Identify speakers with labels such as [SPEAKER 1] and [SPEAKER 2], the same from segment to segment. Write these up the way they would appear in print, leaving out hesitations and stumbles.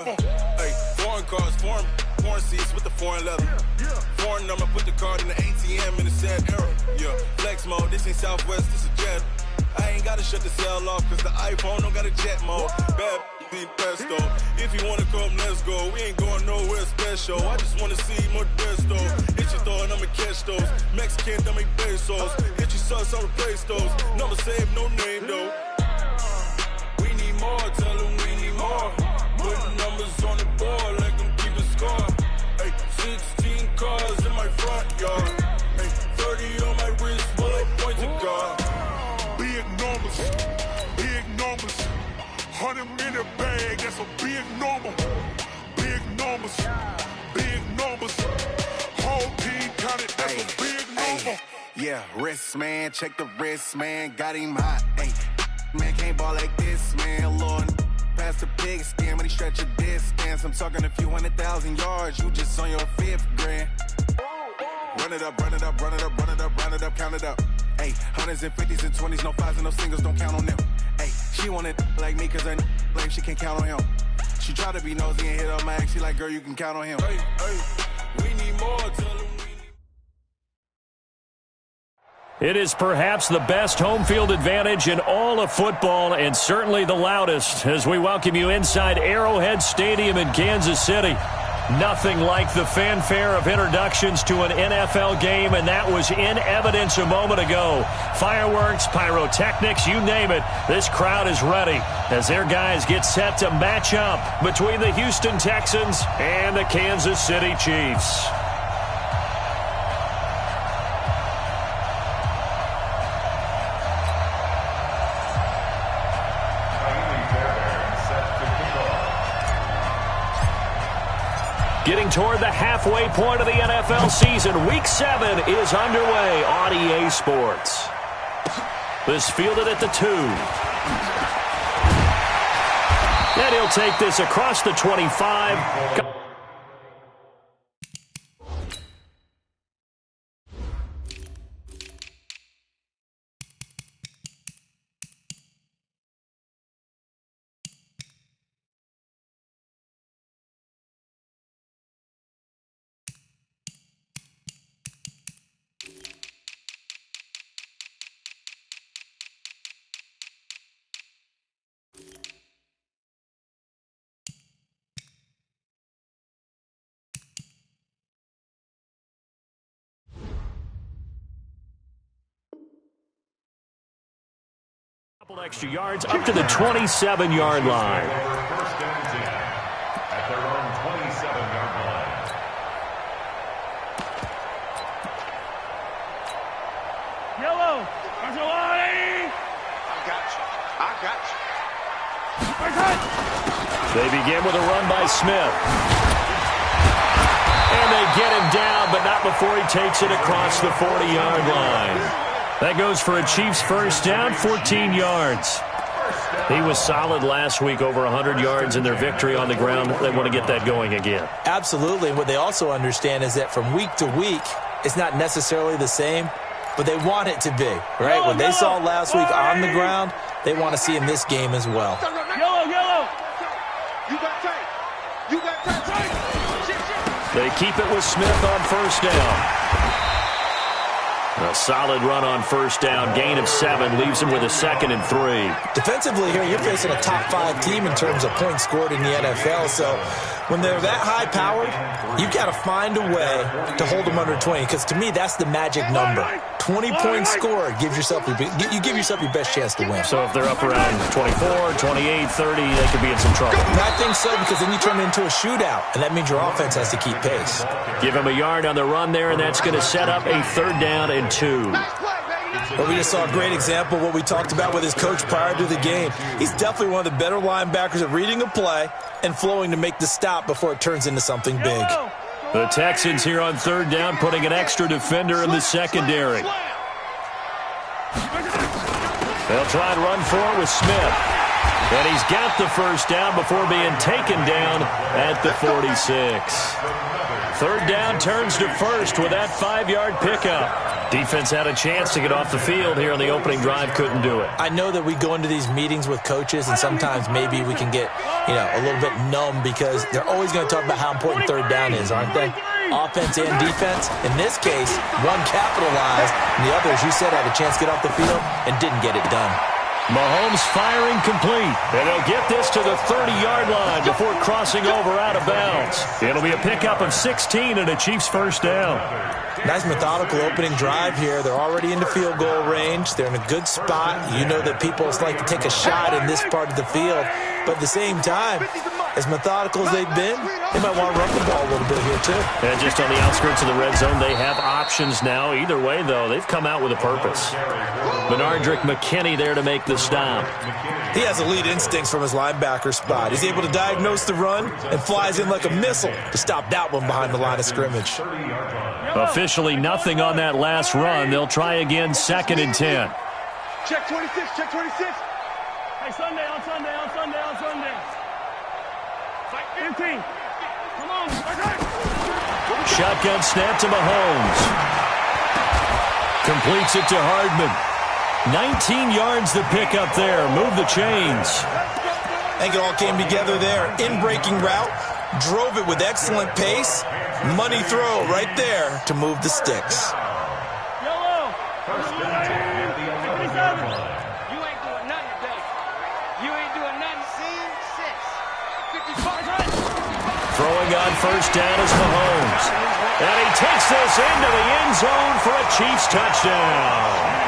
[SPEAKER 1] Hey, foreign cars, foreign seats with the foreign leather. Foreign number, put the card in the ATM in the sad era. Yeah, flex mode, this ain't Southwest, this is Jet. I ain't gotta shut the cell off, cause the iPhone don't got a jet mode. Bad need pesto. If you wanna come, let's go. We ain't going nowhere special. I just wanna see more desto. Hit your throw and I'ma catch those. Mexican, don't make pesos. Hit your sauce, I'll replace those. Number save, no name though. We need more, tell them we need more. Putting numbers on the board, like them keep a score. Hey, 16 cars in my front yard. Hey, 30 on my wrist, bullet pointed guard.
[SPEAKER 2] Big numbers, big numbers. 100 in the bag, that's a big number. Big numbers, big numbers. Whole team counted, that's a big number.
[SPEAKER 3] Yeah, wrist man, check the wrist man, got him hot. Hey, man can't ball like this, man. Lord, past the pig skin when he stretch a distance. I'm talking a few 100,000 yards, you just on your 5th grand. Run it up, run it up, run it up, run it up, run it up, count it up. Hey, hundreds and 50s and 20s, no 5s and no singles, don't count on them. Hey, she wanted like me cause her like she can't count on him. She tried to be nosy and hit up my ex, she like, girl, you can count on him.
[SPEAKER 1] Hey, we need more, tell them we need.
[SPEAKER 4] It is perhaps the best home field advantage in all of football and certainly the loudest as we welcome you inside Arrowhead Stadium in Kansas City. Nothing like the fanfare of introductions to an NFL game, and that was in evidence a moment ago. Fireworks, pyrotechnics, you name it. This crowd is ready as their guys get set to match up between the Houston Texans and the Kansas City Chiefs. Getting toward the halfway point of the NFL season, Week 7 is underway on EA Sports. This fielded at the 2. And he'll take this across the 25. Extra yards up to the 27-yard line.
[SPEAKER 5] First down 10 at their own 27-yard line.
[SPEAKER 6] Yellow, Arcelani!
[SPEAKER 2] I got you.
[SPEAKER 4] They begin with a run by Smith. And they get him down, but not before he takes it across the 40-yard line. That goes for a Chiefs first down, 14 yards. He was solid last week, over 100 yards in their victory on the ground. They want to get that going again.
[SPEAKER 7] Absolutely. And what they also understand is that from week to week, it's not necessarily the same, but they want it to be, right? What they saw last week on the ground, they want to see in this game as well.
[SPEAKER 6] Yellow!
[SPEAKER 2] You got tape. You got tape.
[SPEAKER 4] They keep it with Smith on first down. A solid run on first down. Gain of 7 leaves him with a 2nd and 3.
[SPEAKER 7] Defensively here, you're facing a top-5 team in terms of points scored in the NFL. So when they're that high-powered, you've got to find a way to hold them under 20. Because to me, that's the magic number. 20 points scored gives yourself your best chance to win.
[SPEAKER 4] So if they're up around 24, 28, 30, they could be in some trouble.
[SPEAKER 7] And I think so, because then you turn it into a shootout, and that means your offense has to keep pace.
[SPEAKER 4] Give him a yard on the run there, and that's going to set up a 3rd down and 2.
[SPEAKER 7] Well, we just saw a great example of what we talked about with his coach prior to the game. He's definitely one of the better linebackers at reading a play and flowing to make the stop before it turns into something big.
[SPEAKER 4] The Texans here on 3rd down, putting an extra defender in the secondary. They'll try and run for it with Smith. And he's got the first down before being taken down at the 46. Third down turns to first with that 5-yard pickup. Defense had a chance to get off the field here on the opening drive, couldn't do it.
[SPEAKER 7] I know that we go into these meetings with coaches, and sometimes maybe we can get, a little bit numb because they're always going to talk about how important third down is, aren't they? Offense and defense. In this case, one capitalized, and the other, as you said, had a chance to get off the field and didn't get it done.
[SPEAKER 4] Mahomes firing complete, and he'll get this to the 30-yard line before crossing over out of bounds. It'll be a pickup of 16 and a Chiefs first down.
[SPEAKER 7] Nice methodical opening drive here. They're already into field goal range. They're in a good spot. You know that people like to take a shot in this part of the field, but at the same time, as methodical as they've been, they might want to run the ball a little bit here too.
[SPEAKER 4] And just on the outskirts of the red zone, they have options now. Either way, though, they've come out with a purpose. Benardrick McKinney there to make the stop.
[SPEAKER 7] He has elite instincts from his linebacker spot. He's able to diagnose the run and flies in like a missile to stop that one behind the line of scrimmage.
[SPEAKER 4] Officially nothing on that last run. They'll try again, 2nd and 10.
[SPEAKER 6] Check 26, check 26. Hey, Sunday, on Sunday, on Sunday, on Sunday. 15. Come on,
[SPEAKER 4] Shotgun snap to Mahomes. Completes it to Hardman. 19 yards the pick up there. Move the chains.
[SPEAKER 7] I think it all came together there. In-breaking route. Drove it with excellent pace. Money throw right there to move the sticks.
[SPEAKER 6] Yellow.
[SPEAKER 5] First and 10 at the 11-yard line.
[SPEAKER 8] You ain't doing nothing today. You ain't doing nothing. Scene 6. 55.
[SPEAKER 4] Throwing on first down is Mahomes. And he takes this into the end zone for a Chiefs touchdown.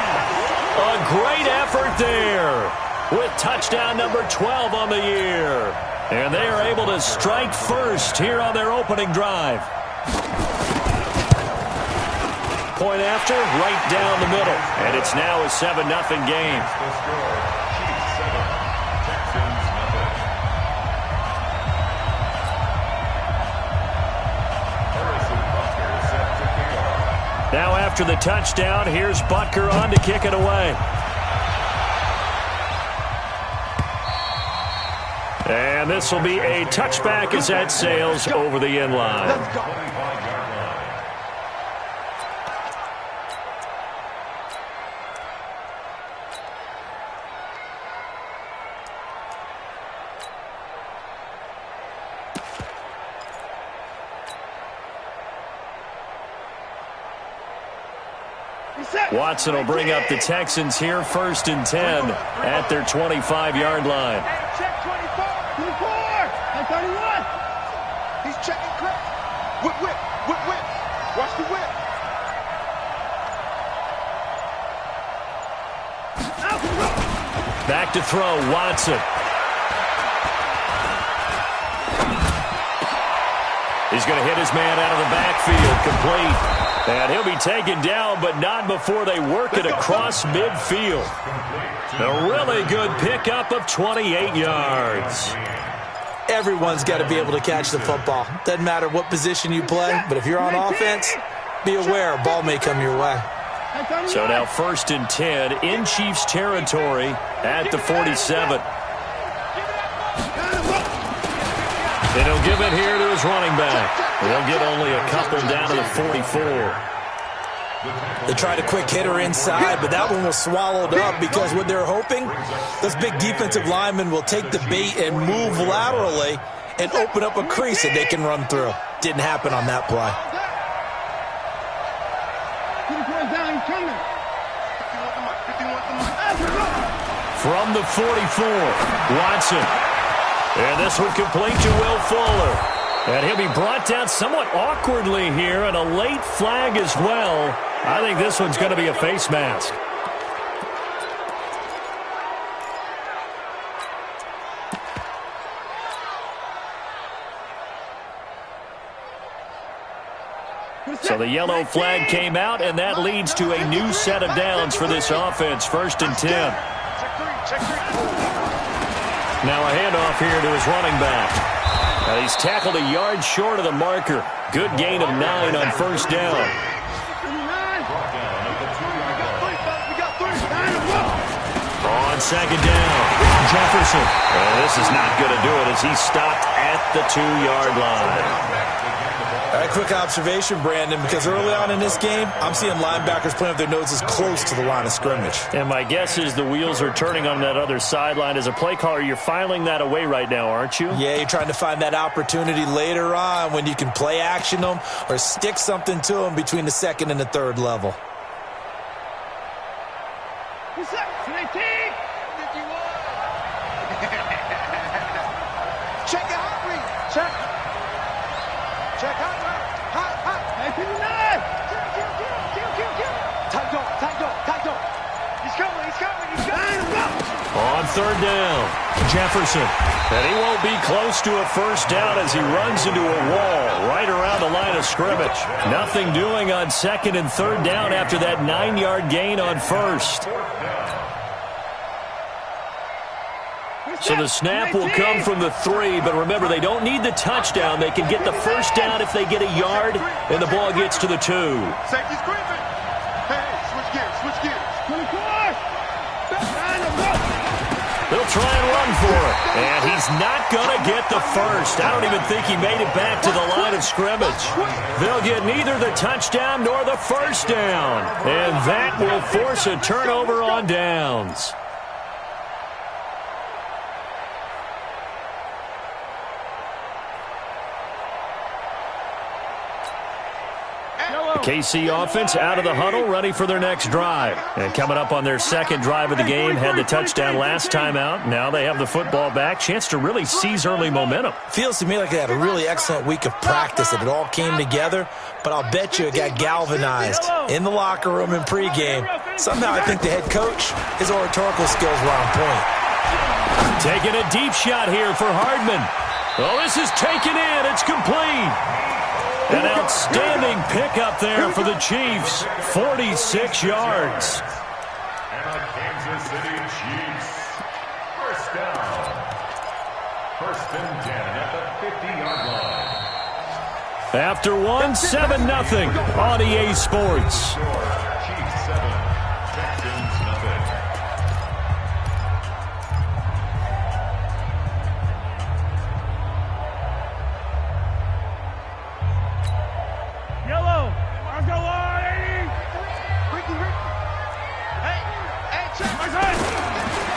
[SPEAKER 4] A great effort there with touchdown number 12 on the year. And they are able to strike first here on their opening drive. Point after, right down the middle. And it's now a 7-0 game.
[SPEAKER 5] The score, Chiefs 7, Texans nothing. Set to kick off.
[SPEAKER 4] Now after the touchdown, here's Butker on to kick it away. And this will be a touchback as that sails over the end line.
[SPEAKER 5] 25-yard line.
[SPEAKER 4] Watson will bring up the Texans here, 1st and 10 at their 25-yard line.
[SPEAKER 6] Hey, check 24. 24. Hey, 31.
[SPEAKER 8] He's checking correct. Whip, whip, whip, whip. Watch the whip.
[SPEAKER 4] Back to throw, Watson. He's going to hit his man out of the backfield, complete. And he'll be taken down, but not before they work it across midfield. A really good pickup of 28 yards.
[SPEAKER 7] Everyone's got to be able to catch the football. Doesn't matter what position you play, but if you're on offense, be aware a ball may come your way.
[SPEAKER 4] So now 1st and 10 in Chiefs territory at the 47. And he'll give it here to his running back. They'll get only a couple down to the 44.
[SPEAKER 7] They tried a quick hitter inside, but that one was swallowed up because what they're hoping, those big defensive linemen will take the bait and move laterally and open up a crease that they can run through. Didn't happen on that play.
[SPEAKER 4] From the 44, Watson. And this one complete to Will Fuller. And he'll be brought down somewhat awkwardly here, and a late flag as well. I think this one's going to be a face mask. So the yellow flag came out, and that leads to a new set of downs for this offense. 1st and 10. Now a handoff here to his running back. And he's tackled a yard short of the marker. Good gain of 9 on 1st down. On second down, Jefferson. This is not going to do it as he's stopped at the 2-yard line.
[SPEAKER 7] All right, quick observation, Brandon, because early on in this game, I'm seeing linebackers playing with their noses close to the line of scrimmage.
[SPEAKER 4] And my guess is the wheels are turning on that other sideline. As a play caller, you're filing that away right now, aren't you?
[SPEAKER 7] Yeah, you're trying to find that opportunity later on when you can play action them or stick something to them between the second and the third level.
[SPEAKER 6] What's up, 19? 51. Check your heart rate. Check. Check heart rate. Hot. 59. Tight door. He's coming.
[SPEAKER 4] On third down, Jefferson. And he won't be close to a first down as he runs into a wall right around the line of scrimmage. Nothing doing on second and third down after that 9-yard gain on first. So the snap will come from the 3, but remember, they don't need the touchdown. They can get the first down if they get a yard, and the ball gets to the 2.
[SPEAKER 6] Safety's creeping. Hey, switch gears. 24.
[SPEAKER 4] They'll try and run for it, and he's not going to get the first. I don't even think he made it back to the line of scrimmage. They'll get neither the touchdown nor the first down, and that will force a turnover on downs. KC offense out of the huddle, ready for their next drive. And coming up on their second drive of the game, had the touchdown last time out. Now they have the football back. Chance to really seize early momentum.
[SPEAKER 7] Feels to me like they had a really excellent week of practice, and it all came together. But I'll bet you it got galvanized in the locker room in pregame. Somehow I think the head coach, his oratorical skills were on point.
[SPEAKER 4] Taking a deep shot here for Hardman. Oh, this is taken in. It's complete. An outstanding pickup there for the Chiefs. 46 yards.
[SPEAKER 5] And the Kansas City Chiefs. First down. First and 10 at the 50-yard line.
[SPEAKER 4] After one, 7-0 on EA Sports.
[SPEAKER 5] Chiefs 7, Texans nothing.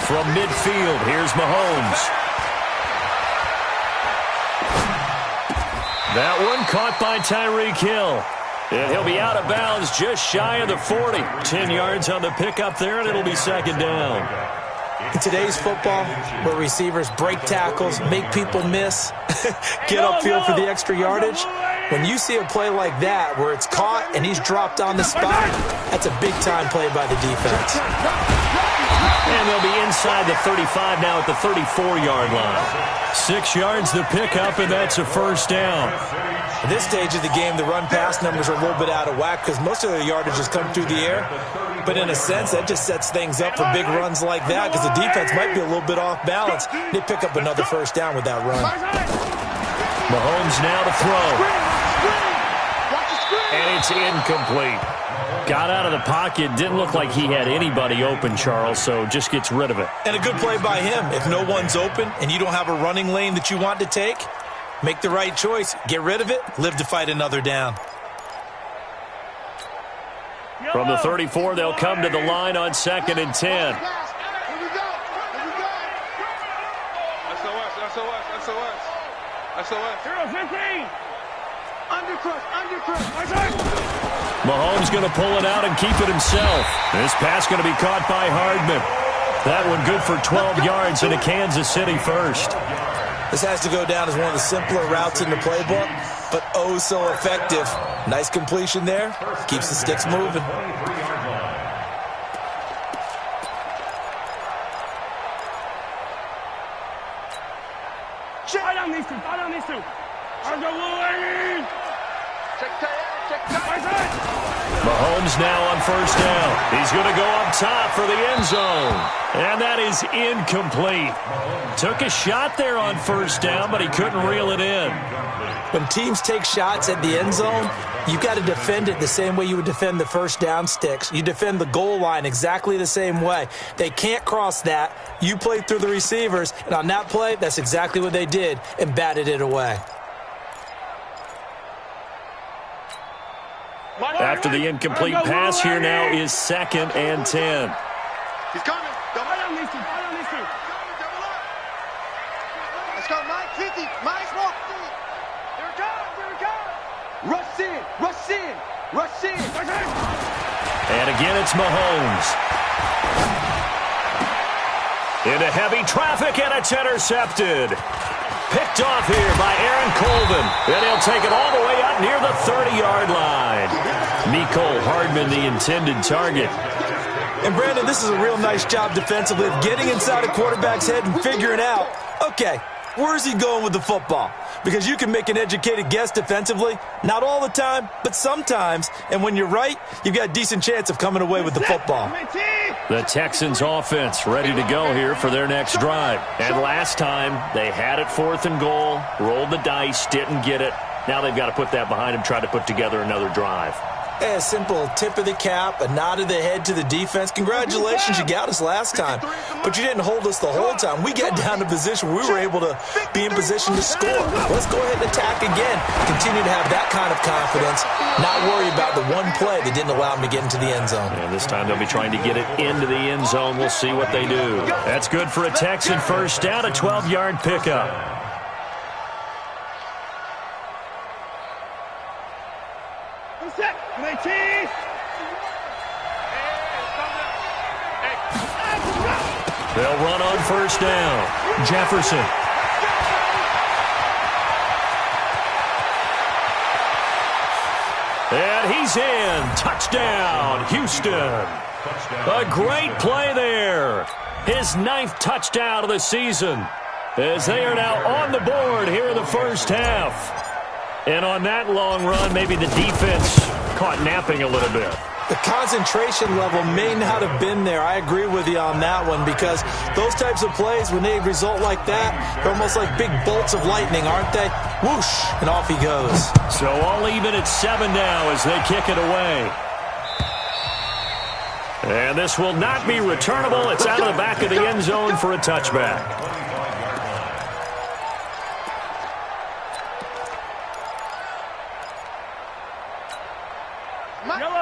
[SPEAKER 4] From midfield, here's Mahomes. That one caught by Tyreek Hill. And he'll be out of bounds just shy of the 40. 10 yards on the pickup there, and it'll be second down.
[SPEAKER 7] In today's football, where receivers break tackles, make people miss, get upfield for the extra yardage, when you see a play like that where it's caught and he's dropped on the spot, that's a big-time play by the defense.
[SPEAKER 4] And they'll be inside the 35 now at the 34-yard line. 6 yards the pickup, and that's a first down.
[SPEAKER 7] At this stage of the game, the run-pass numbers are a little bit out of whack because most of their yardage has come through the air. But in a sense, that just sets things up for big runs like that because the defense might be a little bit off balance. They pick up another first down with that run.
[SPEAKER 4] Mahomes now to throw. And it's incomplete. Got out of the pocket. Didn't look like he had anybody open, Charles, so just gets rid of it.
[SPEAKER 7] And a good play by him. If no one's open and you don't have a running lane that you want to take, make the right choice. Get rid of it. Live to fight another down.
[SPEAKER 4] From the 34, they'll come to the line on 2nd and 10.
[SPEAKER 6] SOS. 15. Undercrush.
[SPEAKER 4] Mahomes going to pull it out and keep it himself. This pass going to be caught by Hardman. That one good for 12 yards and a Kansas City first.
[SPEAKER 7] This has to go down as one of the simpler routes in the playbook, but oh so effective. Nice completion there. Keeps the sticks moving.
[SPEAKER 6] Fight on these two.
[SPEAKER 4] Mahomes now on first down. He's going to go up top for the end zone. And that is incomplete. Took a shot there on first down, but he couldn't reel it in.
[SPEAKER 7] When teams take shots at the end zone, you've got to defend it the same way you would defend the first down sticks. You defend the goal line exactly the same way. They can't cross that. You play through the receivers, and on that play, that's exactly what they did and batted it away.
[SPEAKER 4] After the incomplete pass, here now is 2nd and 10.
[SPEAKER 6] He's coming. Let's go, Mike 50. Mike smoke. Here it comes. Rush in.
[SPEAKER 4] And again, it's Mahomes. Into heavy traffic, and it's intercepted. Picked off here by Aaron Colvin. And he'll take it all the way up near the 30-yard line. Mecole Hardman, the intended target.
[SPEAKER 7] And, Brandon, this is a real nice job defensively of getting inside a quarterback's head and figuring out, okay, where's he going with the football? Because you can make an educated guess defensively. Not all the time, but sometimes. And when you're right, you've got a decent chance of coming away with the football.
[SPEAKER 4] The Texans offense ready to go here for their next drive. And last time, they had it 4th and goal, rolled the dice, didn't get it. Now they've got to put that behind them, try to put together another drive.
[SPEAKER 7] A simple tip of the cap, a nod of the head to the defense. Congratulations, you got us last time. But you didn't hold us the whole time. We got down to position where we were able to be in position to score. Let's go ahead and attack again. Continue to have that kind of confidence. Not worry about the one play that didn't allow them to get into the end zone.
[SPEAKER 4] And this time they'll be trying to get it into the end zone. We'll see what they do. That's good for a Texan first down, a 12-yard pickup. They'll run on first down. Jefferson. And he's in. Touchdown, Houston. A great play there. His 9th touchdown of the season, as they are now on the board here in the first half. And on that long run, maybe the defense caught napping a little bit.
[SPEAKER 7] The concentration level may not have been there. I agree with you on that one, because those types of plays, when they result like that, they're almost like big bolts of lightning, aren't they? Whoosh, and off he goes.
[SPEAKER 4] So all even at 7 now as they kick it away. And this will not be returnable. It's out of the back of the end zone for a touchback.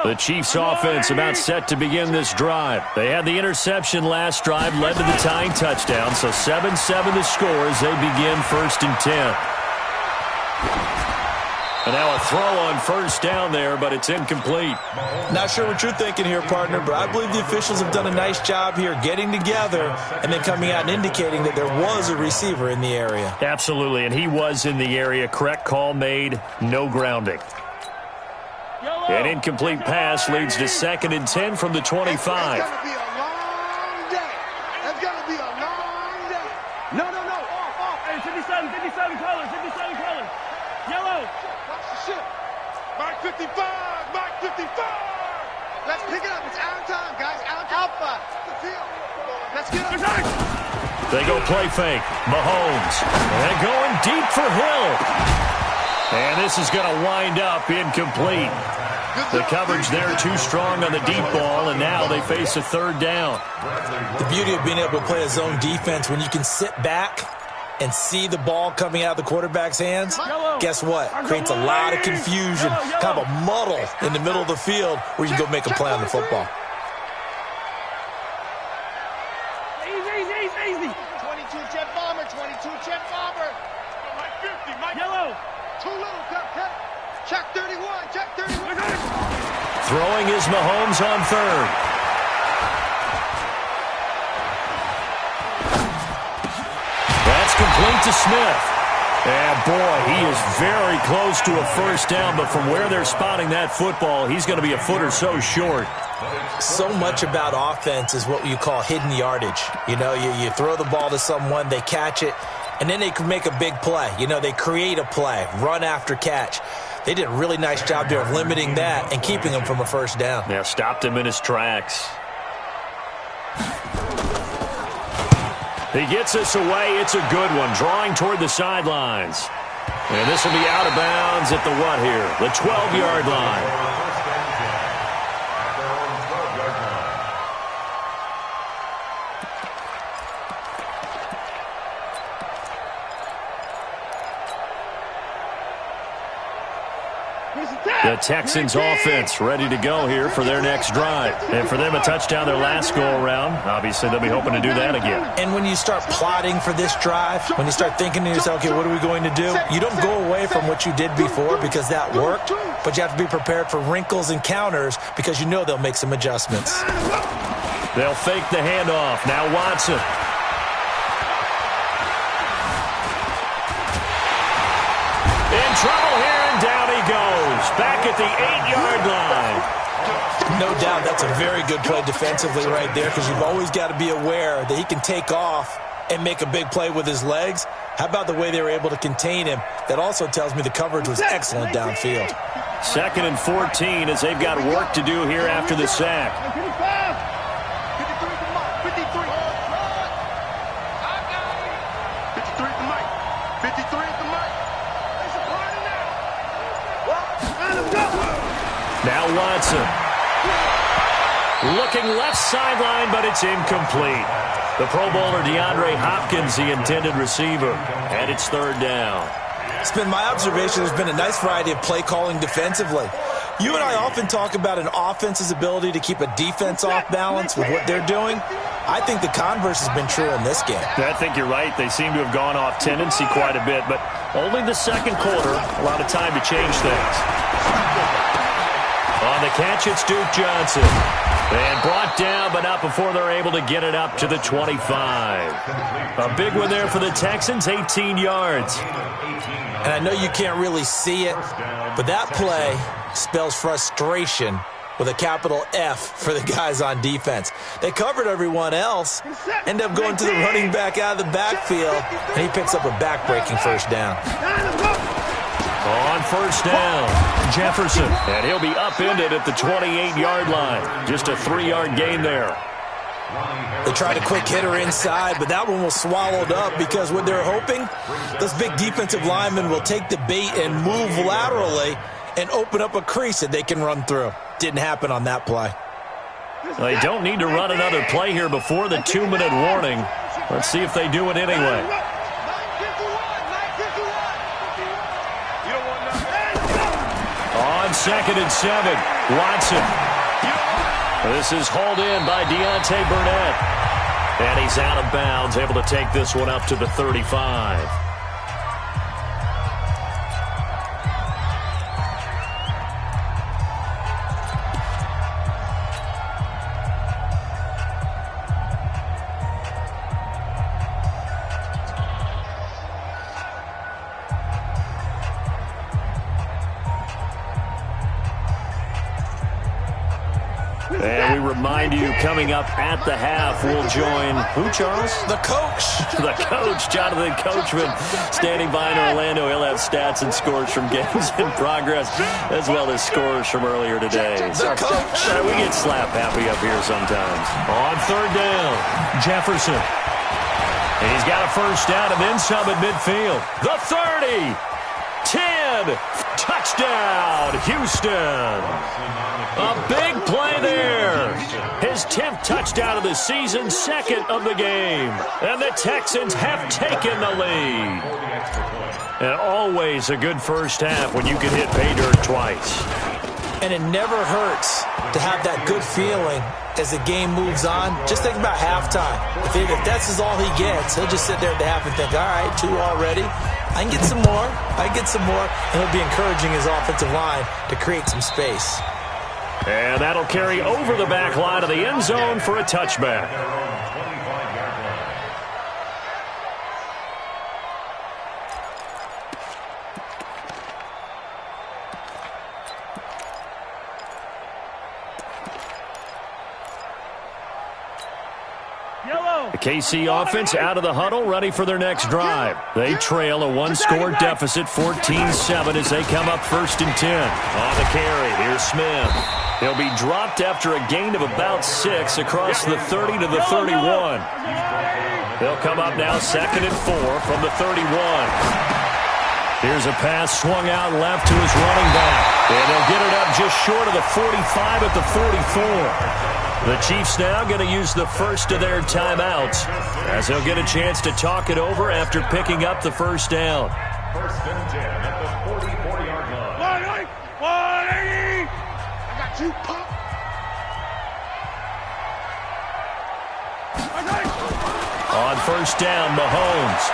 [SPEAKER 4] The Chiefs offense about set to begin this drive. They had the interception last drive, led to the tying touchdown. So 7-7 the score as they begin 1st and 10. And now a throw on first down there, but it's incomplete.
[SPEAKER 7] Not sure what you're thinking here, partner, but I believe the officials have done a nice job here getting together and then coming out and indicating that there was a receiver in the area.
[SPEAKER 4] Absolutely, and he was in the area. Correct call made, no grounding. An incomplete pass leads to 2nd and 10 from the 25.
[SPEAKER 6] It's going to be a long day. It's going to be a long day. No. Off.
[SPEAKER 9] Hey, 57 colors. Yellow.
[SPEAKER 6] Watch the shit. Mark 55. Let's pick it up. It's out of time, guys. Alpha. Let's get it.
[SPEAKER 4] They go play fake. Mahomes. And going deep for Hill. And this is going to wind up incomplete. The coverage there too strong on the deep ball, and now they face a 3rd down.
[SPEAKER 7] The beauty of being able to play a zone defense when you can sit back and see the ball coming out of the quarterback's hands, guess what? Creates a lot of confusion, kind of a muddle in the middle of the field where you can go make a play on the football.
[SPEAKER 9] Easy.
[SPEAKER 6] 22 jet bomber.
[SPEAKER 9] Mike 50, Yellow.
[SPEAKER 6] Too little, cut. Check 31.
[SPEAKER 4] Throwing is Mahomes on 3rd. That's complete to Smith. And boy, he is very close to a first down, but from where they're spotting that football, he's going to be a foot or so short.
[SPEAKER 7] So much about offense is what you call hidden yardage. You know, you throw the ball to someone, they catch it, and then they can make a big play. You know, they create a play, run after catch. They did a really nice job there of limiting that and keeping him from a first down.
[SPEAKER 4] Yeah, stopped him in his tracks. He gets this away. It's a good one, drawing toward the sidelines. And this will be out of bounds at the what here? The 12-yard line. The Texans offense ready to go here for their next drive. And for them, a touchdown their last go-around. Obviously, they'll be hoping to do that again.
[SPEAKER 7] And when you start plotting for this drive, when you start thinking to yourself, okay, what are we going to do? You don't go away from what you did before because that worked, but you have to be prepared for wrinkles and counters because you know they'll make some adjustments.
[SPEAKER 4] They'll fake the handoff. Now Watson. In trouble here, and down he goes. Back at the 8-yard line.
[SPEAKER 7] No doubt that's a very good play defensively right there because you've always got to be aware that he can take off and make a big play with his legs. How about the way they were able to contain him? That also tells me the coverage was excellent downfield.
[SPEAKER 4] 2nd and 14 as they've got work to do here after the sack.
[SPEAKER 6] 53 at the mic.
[SPEAKER 4] Now Watson. Looking left sideline, but it's incomplete. The Pro Bowler DeAndre Hopkins, the intended receiver. And it's 3rd down.
[SPEAKER 7] It's been my observation there's been a nice variety of play calling defensively. You and I often talk about an offense's ability to keep a defense off balance with what they're doing. I think the converse has been true in this game.
[SPEAKER 4] I think you're right. They seem to have gone off tendency quite a bit, but only the second quarter, a lot of time to change things. On the catch, it's Duke Johnson. And brought down, but not before they're able to get it up to the 25. A big one there for the Texans, 18 yards.
[SPEAKER 7] And I know you can't really see it, but that play spells frustration with a capital F for the guys on defense. They covered everyone else, end up going to the running back out of the backfield, and he picks up a back-breaking first down.
[SPEAKER 4] On first down, Jefferson, and he'll be upended at the 28-yard line. Just a 3-yard gain there.
[SPEAKER 7] They tried a quick hitter inside, but that one was swallowed up because what they're hoping, those big defensive linemen will take the bait and move laterally and open up a crease that they can run through. Didn't happen on that play.
[SPEAKER 4] They don't need to run another play here before the 2-minute warning. Let's see if they do it anyway. On 2nd and 7, Watson. This is hauled in by Deontay Burnett. And he's out of bounds, able to take this one up to the 35. And we remind you, coming up at the half, we'll join who, Charles?
[SPEAKER 7] The coach.
[SPEAKER 4] The coach, Jonathan Coachman, standing by in Orlando. He'll have stats and scores from games in progress, as well as scores from earlier today.
[SPEAKER 7] The coach.
[SPEAKER 4] We get slap happy up here sometimes. On 3rd down, Jefferson. And he's got a first down and then some at midfield. The 30. 10. Touchdown, Houston. A big play there. His 10th touchdown of the season, 2nd of the game. And the Texans have taken the lead. And always a good first half when you can hit pay dirt twice.
[SPEAKER 7] And it never hurts to have that good feeling as the game moves on. Just think about halftime. If that's all he gets, he'll just sit there at the half and think, all right, 2 already. I can get some more. And he'll be encouraging his offensive line to create some space.
[SPEAKER 4] And that'll carry over the back line of the end zone for a touchback. KC offense out of the huddle, ready for their next drive. They trail a one-score deficit, 14-7, as they come up 1st and 10. On the carry, here's Smith. He'll be dropped after a gain of about 6 across the 30 to the 31. They'll come up now 2nd and 4 from the 31. Here's a pass swung out left to his running back. And he'll get it up just short of the 45 at the 44. The Chiefs now going to use the first of their timeouts as they'll get a chance to talk it over after picking up the first down.
[SPEAKER 5] 1st and 10 at the 44-yard line.
[SPEAKER 6] 180! I got you, pop!
[SPEAKER 4] On 1st down, Mahomes.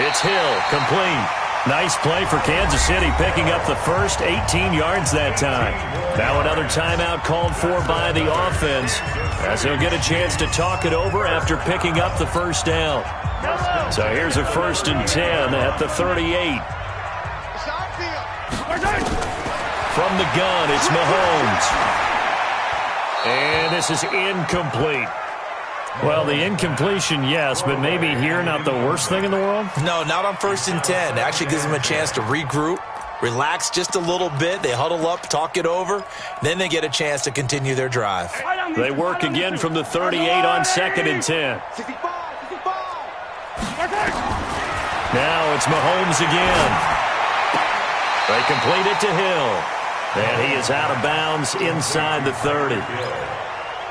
[SPEAKER 4] It's Hill, complete. Nice play for Kansas City, picking up the first, 18 yards that time. Now another timeout called for by the offense as they'll get a chance to talk it over after picking up the first down. So here's a 1st and 10 at the 38. From the gun, it's Mahomes. And this is incomplete. Well, the incompletion, yes, but maybe here not the worst thing in the world?
[SPEAKER 7] No, not on 1st and 10. It actually gives them a chance to regroup, relax just a little bit. They huddle up, talk it over. Then they get a chance to continue their drive.
[SPEAKER 4] They work again from the 38 on 2nd and 10.
[SPEAKER 6] 65, 65.
[SPEAKER 4] Now it's Mahomes again. They complete it to Hill. And he is out of bounds inside the 30.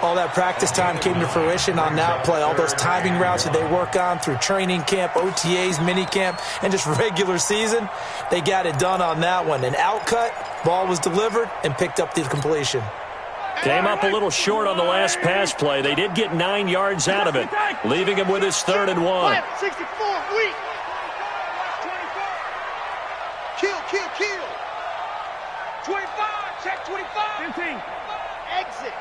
[SPEAKER 7] All that practice time came to fruition on that play. All those timing routes that they work on through training camp, OTAs, minicamp, and just regular season, they got it done on that one. An outcut, ball was delivered, and picked up the completion.
[SPEAKER 4] Came up a little short on the last pass play. They did get 9 yards out of it, leaving him with his 3rd and 1.
[SPEAKER 6] 64, weak. Kill. 25, check 25.
[SPEAKER 9] 15.
[SPEAKER 6] Exit.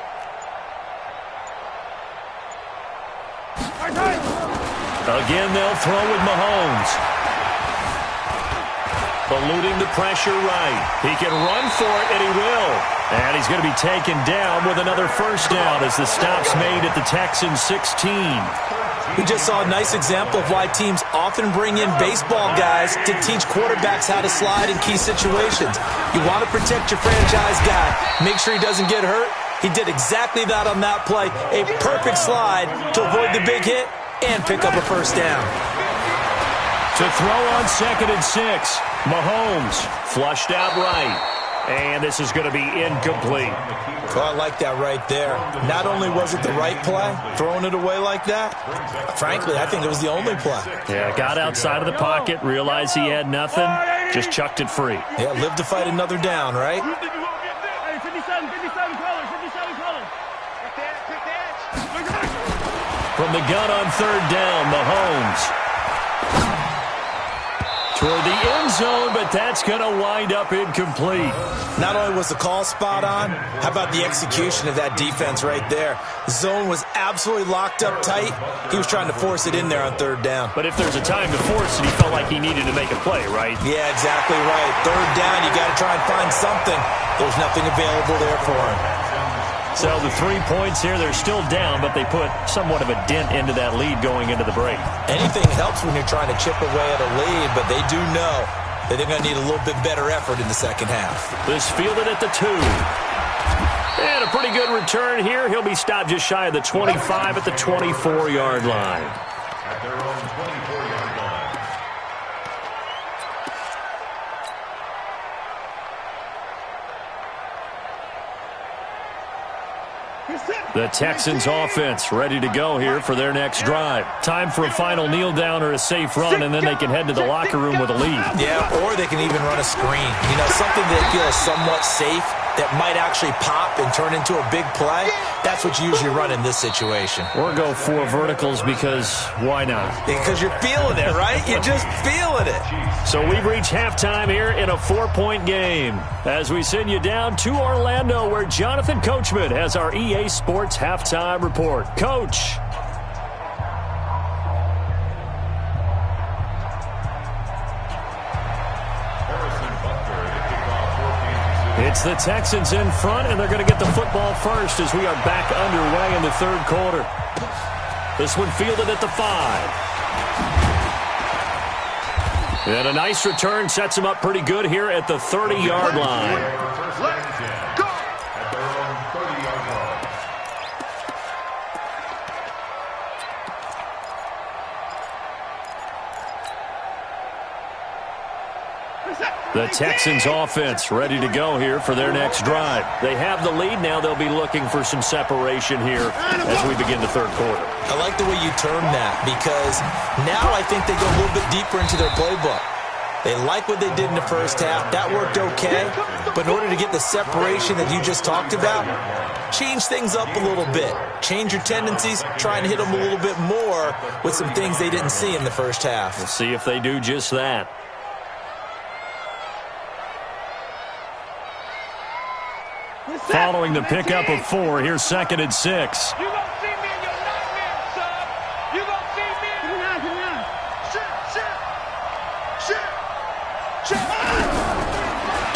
[SPEAKER 4] Again, they'll throw with Mahomes. Eluding the pressure right. He can run for it, and he will. And he's going to be taken down with another 1st down as the stop's made at the Texans 16.
[SPEAKER 7] We just saw a nice example of why teams often bring in baseball guys to teach quarterbacks how to slide in key situations. You want to protect your franchise guy. Make sure he doesn't get hurt. He did exactly that on that play. A perfect slide to avoid the big hit and pick up a 1st down.
[SPEAKER 4] To throw on 2nd and 6. Mahomes flushed out right. And this is going to be incomplete.
[SPEAKER 7] Oh, I like that right there. Not only was it the right play, throwing it away like that, frankly, I think it was the only play.
[SPEAKER 4] Yeah, got outside of the pocket, realized he had nothing, just chucked it free.
[SPEAKER 7] Yeah, live to fight another down, right?
[SPEAKER 9] 57 colors.
[SPEAKER 4] From the gun on 3rd down, Mahomes. Toward the end zone, but that's going to wind up incomplete.
[SPEAKER 7] Not only was the call spot on, how about the execution of that defense right there? The zone was absolutely locked up tight. He was trying to force it in there on 3rd down.
[SPEAKER 4] But if there's a time to force it, he felt like he needed to make a play, right?
[SPEAKER 7] Yeah, exactly right. 3rd down, you got to try and find something. There's nothing available there for him.
[SPEAKER 4] So the 3 points here, they're still down, but they put somewhat of a dent into that lead going into the break.
[SPEAKER 7] Anything helps when you're trying to chip away at a lead, but they do know that they're going to need a little bit better effort in the second half.
[SPEAKER 4] This fielded at the 2. And a pretty good return here. He'll be stopped just shy of the 25 at the 24-yard line.
[SPEAKER 5] At their own 24-yard line.
[SPEAKER 4] The Texans offense ready to go here for their next drive. Time for a final kneel down or a safe run, and then they can head to the locker room with a lead.
[SPEAKER 7] Yeah, or they can even run a screen. You know, something that feels somewhat safe that might actually pop and turn into a big play. That's what you usually run in this situation.
[SPEAKER 4] Or go 4 verticals because why not?
[SPEAKER 7] Because you're feeling it, right? You're just feeling it.
[SPEAKER 4] So we've reached halftime here in a 4-point game as we send you down to Orlando where Jonathan Coachman has our EA Sports halftime report. Coach. It's the Texans in front, and they're going to get the football first as we are back underway in the third quarter. This one fielded at the 5. And a nice return sets him up pretty good here at the 30-yard line.
[SPEAKER 2] Let's go!
[SPEAKER 5] At their own 30-yard line.
[SPEAKER 4] The Texans offense ready to go here for their next drive. They have the lead now. They'll be looking for some separation here as we begin the third quarter.
[SPEAKER 7] I like the way you term that because now I think they go a little bit deeper into their playbook. They like what they did in the first half. That worked okay. But in order to get the separation that you just talked about, change things up a little bit. Change your tendencies. Try and hit them a little bit more with some things they didn't see in the first half.
[SPEAKER 4] We'll see if they do just that. Following the pickup of 4, here's 2nd and 6.
[SPEAKER 8] You gonna see me in your nightmare, son. You gonna see me.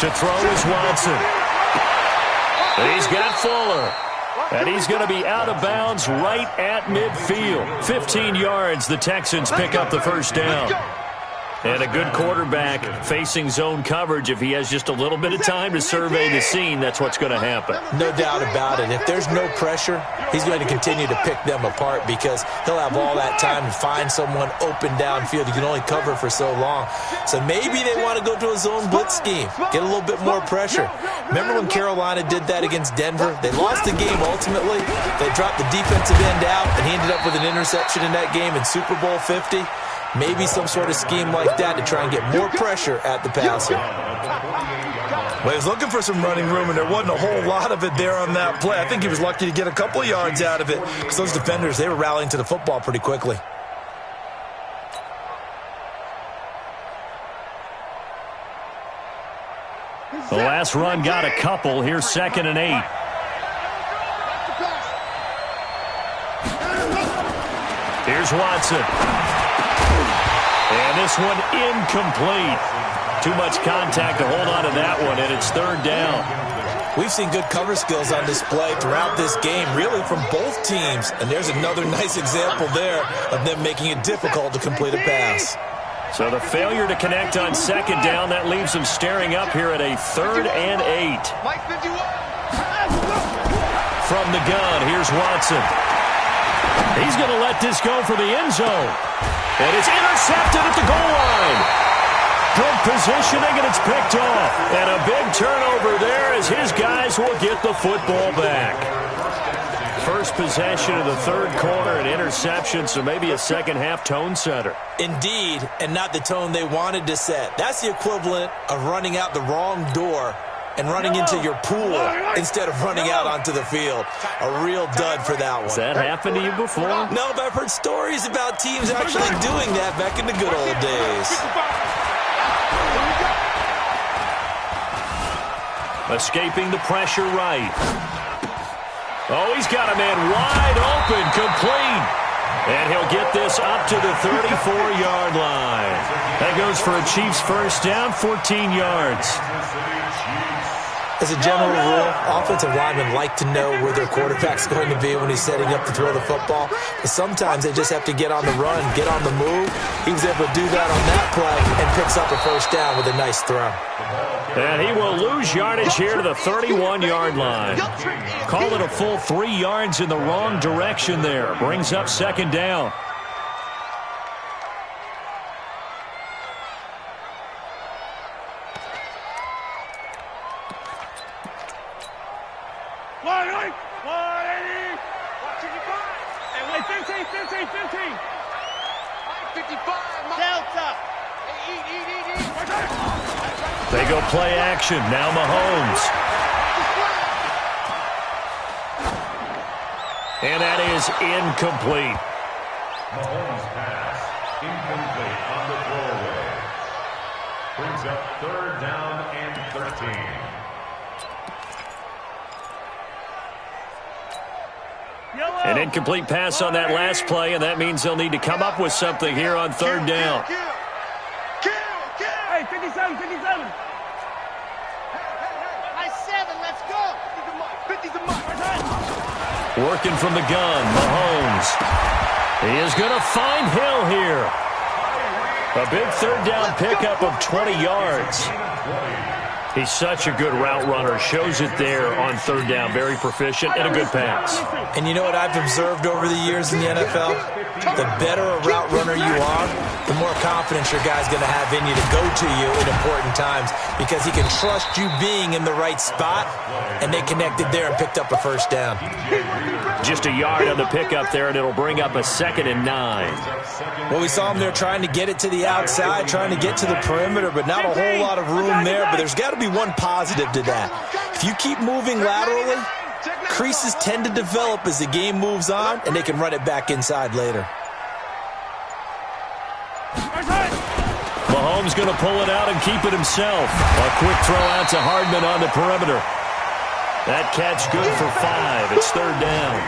[SPEAKER 4] To throw is Watson. He's got Fuller. And he's going to be out of bounds right at midfield. 15 yards, the Texans pick up the first down. And a good quarterback facing zone coverage. If he has just a little bit of time to survey the scene, that's what's going to happen.
[SPEAKER 7] No doubt about it. If there's no pressure, he's going to continue to pick them apart because he'll have all that time to find someone open downfield. You can only cover for so long. So maybe they want to go to a zone blitz scheme, get a little bit more pressure. Remember when Carolina did that against Denver? They lost the game ultimately. They dropped the defensive end out, and he ended up with an interception in that game in Super Bowl 50. Maybe some sort of scheme like that to try and get more pressure at the passer.
[SPEAKER 10] Well, he was looking for some running room, and there wasn't a whole lot of it there on that play. I think he was lucky to get a couple of yards out of it because those defenders, they were rallying to the football pretty quickly.
[SPEAKER 4] The last run got a couple. Here's 2nd and 8. Here's Watson. And this one incomplete. Too much contact to hold on to that one, and it's 3rd down.
[SPEAKER 7] We've seen good cover skills on display throughout this game, really from both teams. And there's another nice example there of them making it difficult to complete a pass.
[SPEAKER 4] So the failure to connect on 2nd down, that leaves them staring up here at a 3rd and 8. From the gun, here's Watson. He's going to let this go for the end zone. And it's intercepted at the goal line. Good positioning, and it's picked off. And a big turnover there as his guys will get the football back. First possession of the third quarter, an interception, so maybe a second-half tone setter.
[SPEAKER 7] Indeed, and not the tone they wanted to set. That's the equivalent of running out the wrong door and running into your pool instead of running out onto the field. A real dud for that one.
[SPEAKER 4] Has that happened to you before?
[SPEAKER 7] No, but I've heard stories about teams actually doing that back in the good old days.
[SPEAKER 4] Escaping the pressure right. Oh, he's got a man wide open, complete. And he'll get this up to the 34-yard line. That goes for a Chiefs first down, 14 yards.
[SPEAKER 7] As a general rule, offensive linemen like to know where their quarterback's going to be when he's setting up to throw the football. But sometimes they just have to get on the run, get on the move. He was able to do that on that play and picks up a first down with a nice throw.
[SPEAKER 4] And he will lose yardage here to the 31-yard line. Call it a full 3 yards in the wrong direction there. Brings up 2nd down. They go play action. Now Mahomes. And that is incomplete.
[SPEAKER 5] Mahomes pass incomplete on the throwaway. Brings up 3rd down and 13.
[SPEAKER 4] An incomplete pass on that last play, and that means they'll need to come up with something here on 3rd down.
[SPEAKER 9] Hey, 57, 57.
[SPEAKER 8] I said
[SPEAKER 6] 50's a must.
[SPEAKER 4] Working from the gun, Mahomes. He is going to find Hill here. A big third down pickup of 20 yards. He's such a good route runner. Shows it there on third down. Very proficient and a good pass.
[SPEAKER 7] And you know what I've observed over the years in the NFL? The better a route runner you are, the more confidence your guy's going to have in you to go to you in important times because he can trust you being in the right spot, and they connected there and picked up a first down.
[SPEAKER 4] Just a yard on the pickup there, and it'll bring up a 2nd and 9.
[SPEAKER 7] Well, we saw him there trying to get it to the outside, trying to get to the perimeter, but not a whole lot of room there. But there's got to be one positive to that. If you keep moving laterally, creases tend to develop as the game moves on, and they can run it back inside later.
[SPEAKER 4] Mahomes going to pull it out and keep it himself. A quick throw out to Hardman on the perimeter. That catch good for 5. It's third down.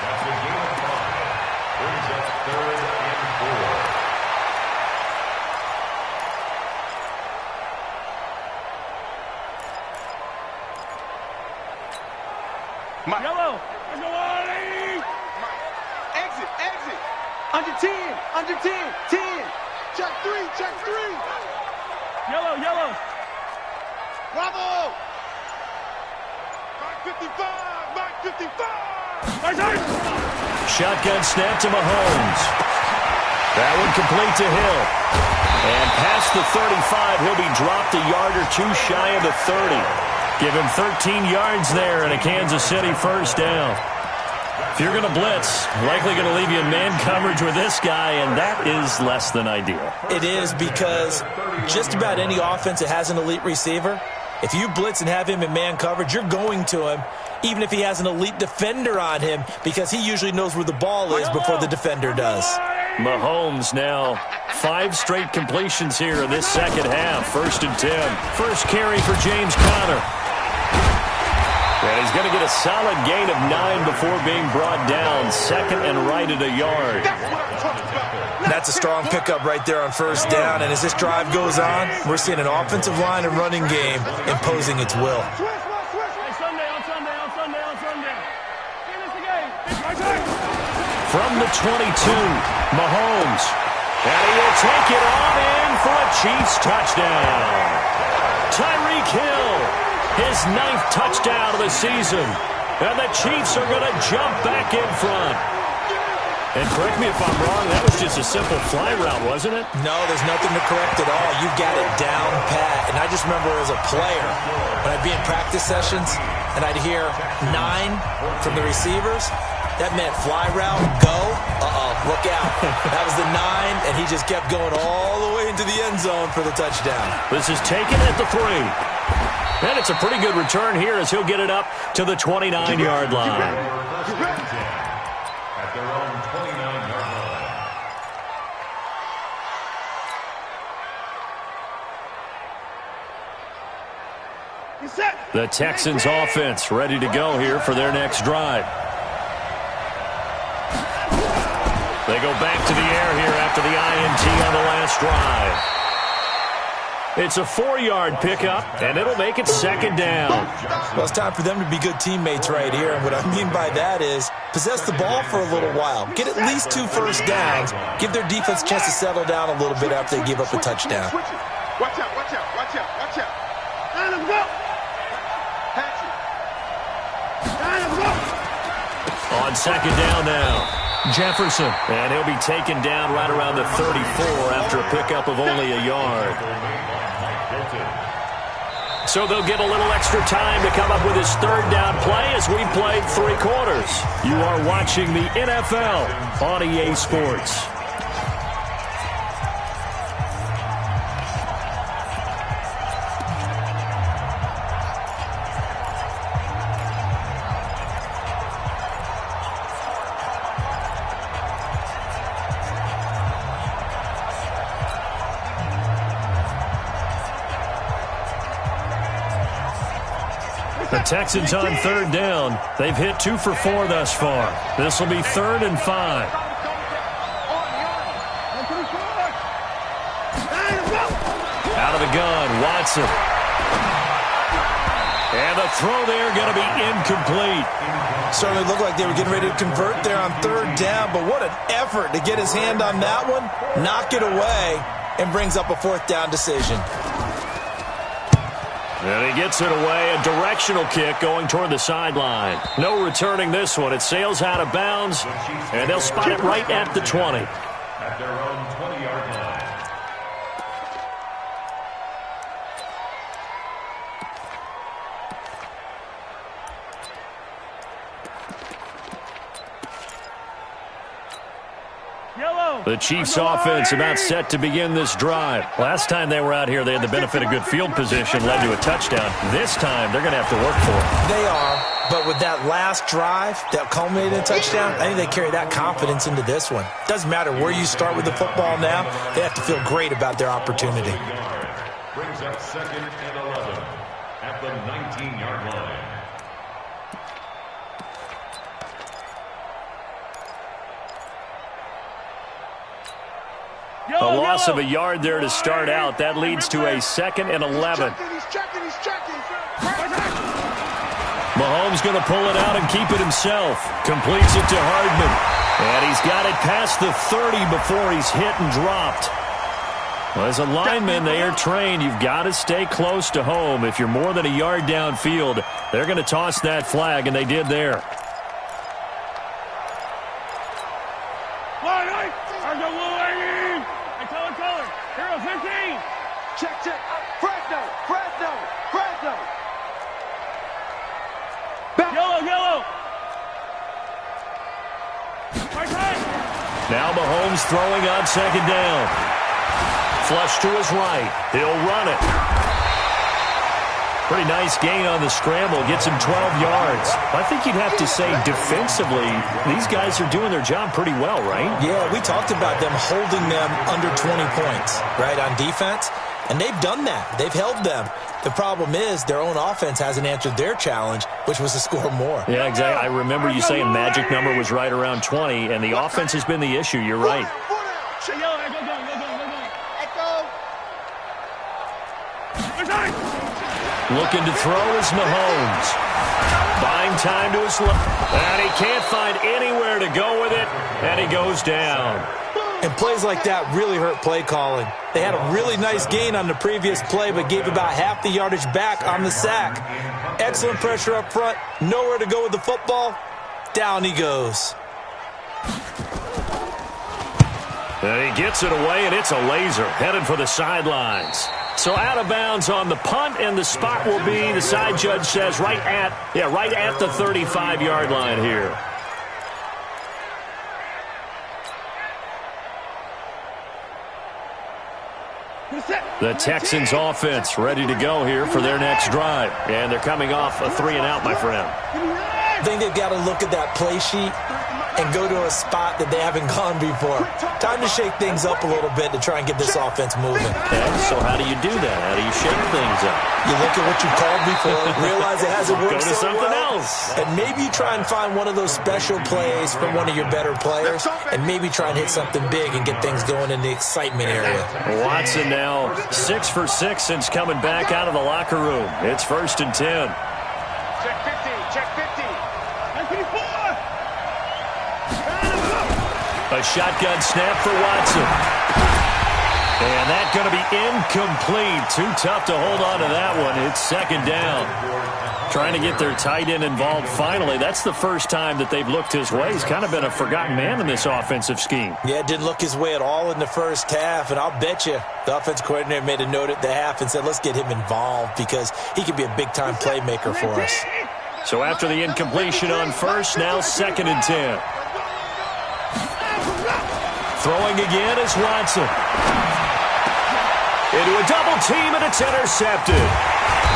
[SPEAKER 5] That's a gain of 5. Brings up 3rd and 4.
[SPEAKER 9] Yellow. Let's go on, lady.
[SPEAKER 6] Exit, exit. Under 10, under 10, 10. Check 3, check 3.
[SPEAKER 9] Yellow, yellow.
[SPEAKER 6] Bravo. Mark 55, Mark 55.
[SPEAKER 4] Shotgun snap to Mahomes. That one complete to Hill. And past the 35, he'll be dropped a yard or two shy of the 30. Give him 13 yards there and a Kansas City first down. If you're going to blitz, likely going to leave you in man coverage with this guy, and that is less than ideal.
[SPEAKER 7] It is because just about any offense that has an elite receiver, if you blitz and have him in man coverage, you're going to him, even if he has an elite defender on him, because he usually knows where the ball is before the defender does.
[SPEAKER 4] Mahomes now 5 straight completions here in this second half. 1st and 10. First carry for James Conner. And he's going to get a solid gain of 9 before being brought down. 2nd and right at a yard.
[SPEAKER 7] That's a strong pickup right there on first down. And as this drive goes on, we're seeing an offensive line and running game imposing its will.
[SPEAKER 4] From the 22, Mahomes. And he will take it on in for a Chiefs touchdown. Tyreek Hill, his 9th touchdown of the season. And the Chiefs are going to jump back in front. And correct me if I'm wrong, that was just a simple fly route, wasn't it?
[SPEAKER 7] No, there's nothing to correct at all. You've got it down pat. And I just remember as a player, when I'd be in practice sessions and I'd hear 9 from the receivers, that meant fly route, go, look out. That was the 9, and he just kept going all the way into the end zone for the touchdown.
[SPEAKER 4] This is taken at the 3. And it's a pretty good return here as he'll get it up to the 29-yard line.
[SPEAKER 5] At their own 29-yard line.
[SPEAKER 4] The Texans offense ready to go here for their next drive. They go back to the air here after the INT on the last drive. It's a 4-yard pickup, and it'll make it 2nd down.
[SPEAKER 7] Well, it's time for them to be good teammates right here. And what I mean by that is possess the ball for a little while. Get at least 2 first downs. Give their defense a chance to settle down a little bit after they give up a touchdown.
[SPEAKER 6] Watch out, watch out, watch out, watch out. Line up, go. Patrick. Line up, go.
[SPEAKER 4] On 2nd down now. Jefferson, and he'll be taken down right around the 34 after a pickup of only a yard. So they'll get a little extra time to come up with his 3rd down play as we played 3 quarters. You are watching the NFL on EA Sports. The Texans on 3rd down. They've hit 2 for 4 thus far. This will be 3rd and 5. Out of the gun, Watson. And the throw there going to be incomplete.
[SPEAKER 7] Certainly looked like they were getting ready to convert there on third down, but what an effort to get his hand on that one, knock it away, and brings up a fourth down decision.
[SPEAKER 4] And he gets it away, a directional kick going toward the sideline. No returning this one. It sails out of bounds, and they'll spot it right at the 20.
[SPEAKER 5] At their own 20-yard line.
[SPEAKER 4] The Chiefs offense about set to begin this drive. Last time they were out here, they had the benefit of good field position, led to a touchdown. This time, they're going to have to work for it.
[SPEAKER 7] They are, but with that last drive that culminated in a touchdown, I think they carry that confidence into this one. Doesn't matter where you start with the football now, they have to feel great about their opportunity.
[SPEAKER 5] Brings up 2nd and 11 at the 19-yard line.
[SPEAKER 4] A loss of a yard there to start out. That leads to a 2nd and 11. Mahomes going to pull it out and keep it himself. Completes it to Hardman. And he's got it past the 30 before he's hit and dropped. Well, as a lineman, they are trained. You've got to stay close to home. If you're more than a yard downfield, they're going to toss that flag, and they did there.
[SPEAKER 6] Check. Fresno. Back. Yellow.
[SPEAKER 4] Now Mahomes throwing on 2nd down. Flush to his right. He'll run it. Pretty nice gain on the scramble. Gets him 12 yards. I think you'd have to say defensively, these guys are doing their job pretty well, right?
[SPEAKER 7] Yeah, we talked about them holding them under 20 points, right, on defense. And they've done that. They've held them. The problem is their own offense hasn't answered their challenge, which was to score more.
[SPEAKER 4] Yeah, exactly. I remember you saying magic number was right around 20, and the offense has been the issue. You're right. Looking to throw is Mahomes. Buying time to his left. And he can't find anywhere to go with it, and he goes down.
[SPEAKER 7] And plays like that really hurt play calling. They had a really nice gain on the previous play, but gave about half the yardage back on the sack. Excellent pressure up front. Nowhere to go with the football. Down he goes.
[SPEAKER 4] And he gets it away, and it's a laser. Headed for the sidelines. So out of bounds on the punt, and the spot will be, the side judge says, right at the 35-yard line here. The Texans offense ready to go here for their next drive. And they're coming off a 3-and-out, my friend.
[SPEAKER 7] I think they've got to look at that play sheet and go to a spot that they haven't gone before. Time to shake things up a little bit to try and get this offense moving.
[SPEAKER 4] Okay, so how do you do that? How do you shake things up?
[SPEAKER 7] You look at what you called before, realize it hasn't worked
[SPEAKER 4] so well. Go to something else.
[SPEAKER 7] And maybe you try and find one of those special plays from one of your better players, and maybe try and hit something big and get things going in the excitement area.
[SPEAKER 4] Watson now 6 for 6 since coming back out of the locker room. It's 1st and 10.
[SPEAKER 8] Check 50. Check 50.
[SPEAKER 4] A shotgun snap for Watson. And that's going to be incomplete. Too tough to hold on to that one. It's 2nd down. Trying to get their tight end involved finally. That's the first time that they've looked his way. He's kind of been a forgotten man in this offensive scheme.
[SPEAKER 7] Yeah, it didn't look his way at all in the first half. And I'll bet you the offense coordinator made a note at the half and said, let's get him involved because he could be a big-time playmaker for us.
[SPEAKER 4] So after the incompletion on first, now 2nd and 10. Throwing again is Watson. Into a double team, and it's intercepted.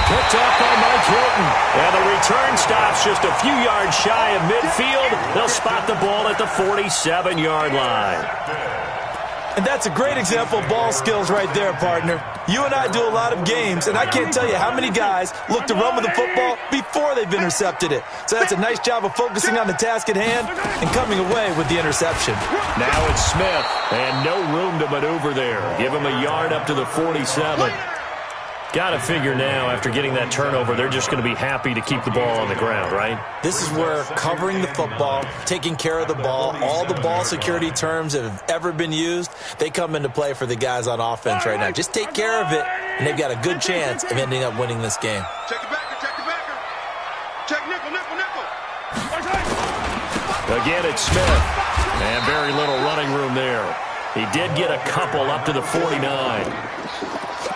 [SPEAKER 4] Picked up by Mike Hilton. And the return stops just a few yards shy of midfield. They'll spot the ball at the 47-yard line.
[SPEAKER 7] And that's a great example of ball skills right there, partner. You and I do a lot of games, and I can't tell you how many guys look to run with the football before they've intercepted it. So that's a nice job of focusing on the task at hand and coming away with the interception.
[SPEAKER 4] Now it's Smith, and no room to maneuver there. Give him a yard up to the 47. Got to figure now, after getting that turnover, they're just going to be happy to keep the ball on the ground, right?
[SPEAKER 7] This is where covering the football, taking care of the ball, all the ball security terms that have ever been used, they come into play for the guys on offense right now. Just take care of it, and they've got a good chance of ending up winning this game.
[SPEAKER 6] Check the backer, check the backer. Check nickel, nickel, nickel.
[SPEAKER 4] Again, it's Smith. And very little running room there. He did get a couple up to the 49.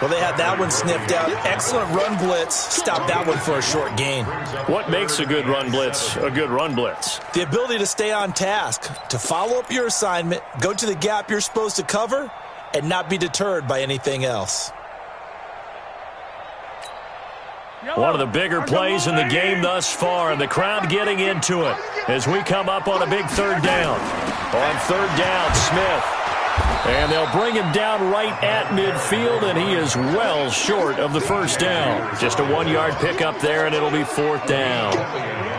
[SPEAKER 7] Well, they had that one sniffed out. Excellent run blitz. Stopped that one for a short gain.
[SPEAKER 4] What makes a good run blitz a good run blitz?
[SPEAKER 7] The ability to stay on task, to follow up your assignment, go to the gap you're supposed to cover, and not be deterred by anything else.
[SPEAKER 4] One of the bigger plays in the game thus far, and the crowd getting into it as we come up on a big third down. On third down, Smith. And they'll bring him down right at midfield, and he is well short of the first down. Just a 1-yard pickup there, and it'll be fourth down.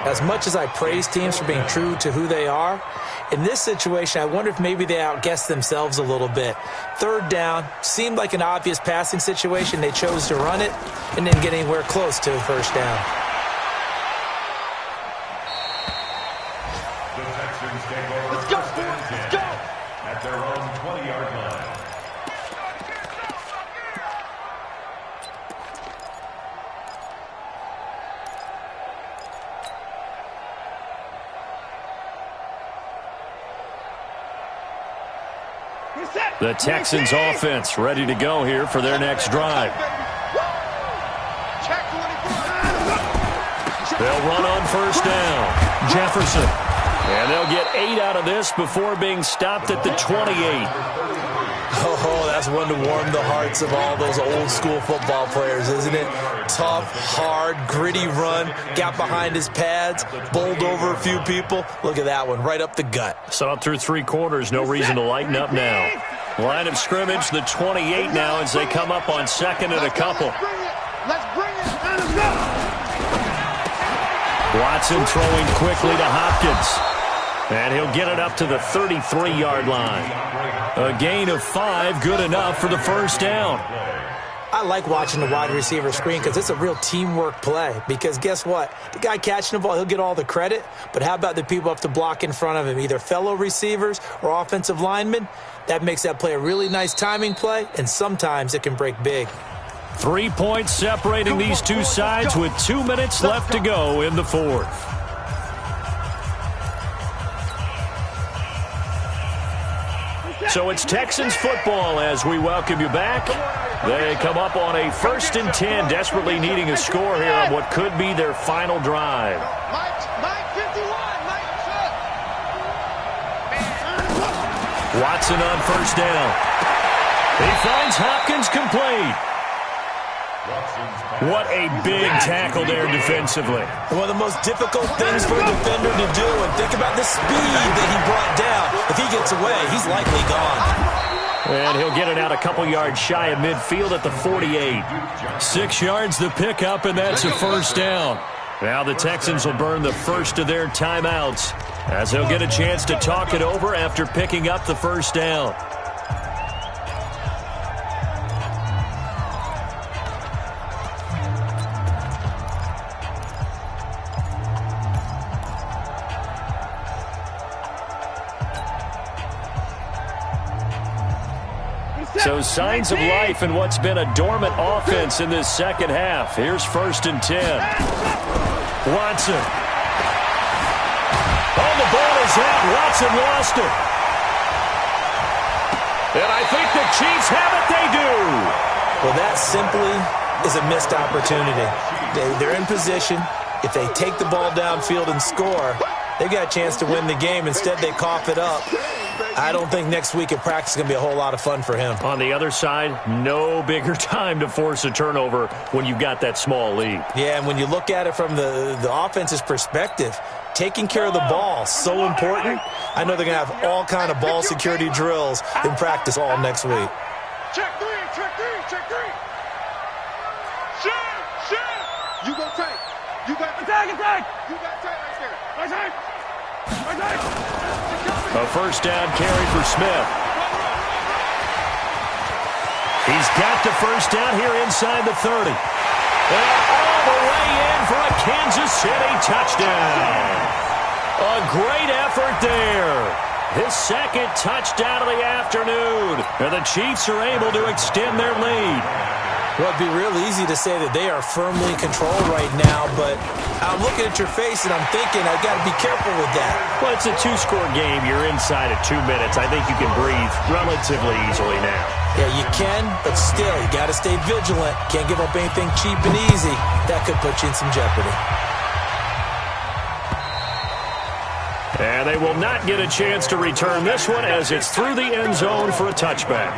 [SPEAKER 7] As much as I praise teams for being true to who they are, in this situation, I wonder if maybe they outguessed themselves a little bit. Third down seemed like an obvious passing situation. They chose to run it and didn't get anywhere close to the first down.
[SPEAKER 5] The Texans take over. Let's go. Let's go. At their own 20-yard line.
[SPEAKER 4] The Texans offense ready to go here for their next drive. They'll run on first down. Jefferson. And they'll get 8 out of this before being stopped at the 28.
[SPEAKER 7] Oh, that's one to warm the hearts of all those old school football players, isn't it? Tough, hard, gritty run. Got behind his pads, bowled over a few people. Look at that one, right up the gut.
[SPEAKER 4] Saw it through 3 quarters. No reason to lighten up now. Line of scrimmage, the 28 now as they come up on second and a couple.
[SPEAKER 6] Let's bring it. Let's go.
[SPEAKER 4] Watson throwing quickly to Hopkins. And he'll get it up to the 33-yard line. A gain of 5, good enough for the first down.
[SPEAKER 7] I like watching the wide receiver screen because it's a real teamwork play. Because guess what? The guy catching the ball, he'll get all the credit. But how about the people up to block in front of him, either fellow receivers or offensive linemen? That makes that play a really nice timing play, and sometimes it can break big.
[SPEAKER 4] 3 points separating these two sides with 2 minutes left to go in the fourth. So it's Texans football as we welcome you back. They come up on a 1st and 10, desperately needing a score here on what could be their final drive. Watson on first down. He finds Hopkins complete. What a big tackle there defensively.
[SPEAKER 7] One of the most difficult things for a defender to do, and think about the speed that he brought down. If he gets away, he's likely gone.
[SPEAKER 4] And he'll get it out a couple yards shy of midfield at the 48. 6 yards the pickup, and that's a first down. Now the Texans will burn the first of their timeouts as they'll get a chance to talk it over after picking up the first down. So signs of life in what's been a dormant offense in this second half. Here's 1st and 10. Watson. Oh, the ball is out. Watson lost it. And I think the Chiefs have it. They do.
[SPEAKER 7] Well, that simply is a missed opportunity. They're in position. If they take the ball downfield and score, they've got a chance to win the game. Instead, they cough it up. I don't think next week in practice is going to be a whole lot of fun for him.
[SPEAKER 4] On the other side, no bigger time to force a turnover when you've got that small lead.
[SPEAKER 7] Yeah, and when you look at it from the offense's perspective, taking care of the ball, so important. I know they're going to have all kind of ball security drills in practice all next week.
[SPEAKER 6] Check three, check three, check three. Shit. You go tight. You got attack. You got tight right there. Right.
[SPEAKER 4] A first down carry for Smith. He's got the first down here inside the 30. And all the way in for a Kansas City touchdown. A great effort there. His second touchdown of the afternoon. And the Chiefs are able to extend their lead.
[SPEAKER 7] Well, it'd be real easy to say that they are firmly in control right now, but I'm looking at your face and I'm thinking I've got to be careful with that.
[SPEAKER 4] Well, it's a two-score game. You're inside of 2 minutes. I think you can breathe relatively easily now.
[SPEAKER 7] Yeah, you can, but still, you got to stay vigilant. Can't give up anything cheap and easy. That could put you in some jeopardy.
[SPEAKER 4] And they will not get a chance to return this one as it's through the end zone for a touchback.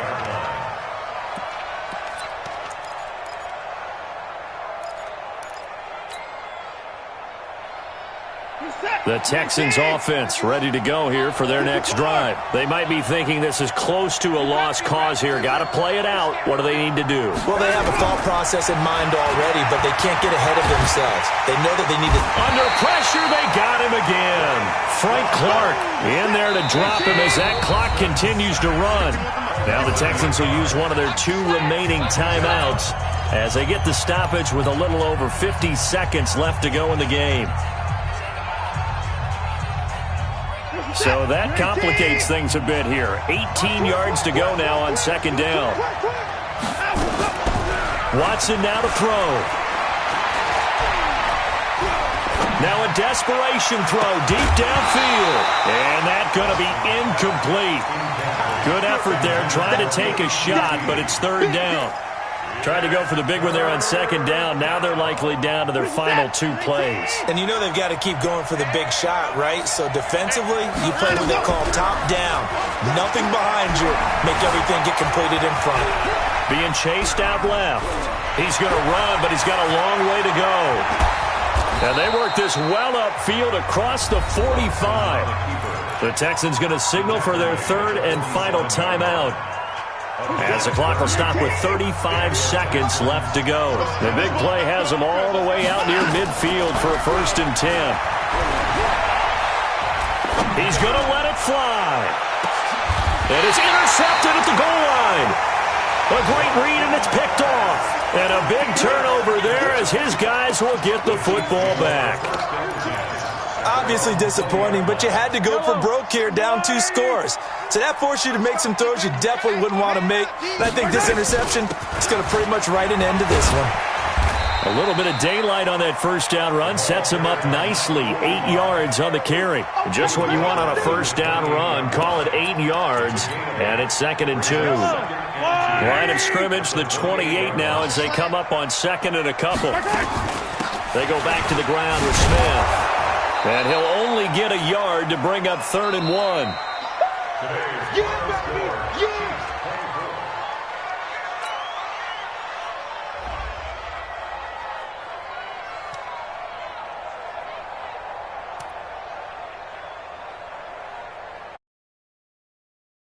[SPEAKER 4] The Texans offense ready to go here for their next drive. They might be thinking this is close to a lost cause here. Got to play it out. What do they need to do?
[SPEAKER 7] Well, they have a thought process in mind already, but they can't get ahead of themselves. They know that they need to...
[SPEAKER 4] Under pressure, they got him again. Frank Clark in there to drop him as that clock continues to run. Now the Texans will use one of their 2 remaining timeouts as they get the stoppage with a little over 50 seconds left to go in the game. So that complicates things a bit here. 18 yards to go now on second down. Watson now to throw. Now a desperation throw deep downfield. And that's going to be incomplete. Good effort there, trying to take a shot, but it's third down. Tried to go for the big one there on second down. Now they're likely down to their final 2 plays.
[SPEAKER 7] And you know they've got to keep going for the big shot, right? So defensively, you play what they call top down. Nothing behind you. Make everything get completed in front.
[SPEAKER 4] Being chased out left. He's going to run, but he's got a long way to go. And they work this well upfield across the 45. The Texans going to signal for their 3rd and final timeout, as the clock will stop with 35 seconds left to go. The big play has them all the way out near midfield for a 1st and 10. He's going to let it fly. And it's intercepted at the goal line. A great read, and it's picked off. And a big turnover there as his guys will get the football back.
[SPEAKER 7] Obviously disappointing, but you had to go for broke here, down 2 scores. So that forced you to make some throws you definitely wouldn't want to make. And I think this interception is going to pretty much write an end to this one.
[SPEAKER 4] A little bit of daylight on that first down run sets him up nicely. 8 yards on the carry. Just what you want on a first down run. Call it 8 yards, and it's 2nd and 2. Line of scrimmage, the 28 now as they come up on 2nd and a couple. They go back to the ground with Smith. And he'll only get a yard to bring up 3rd and 1.
[SPEAKER 6] Yeah, baby, yeah.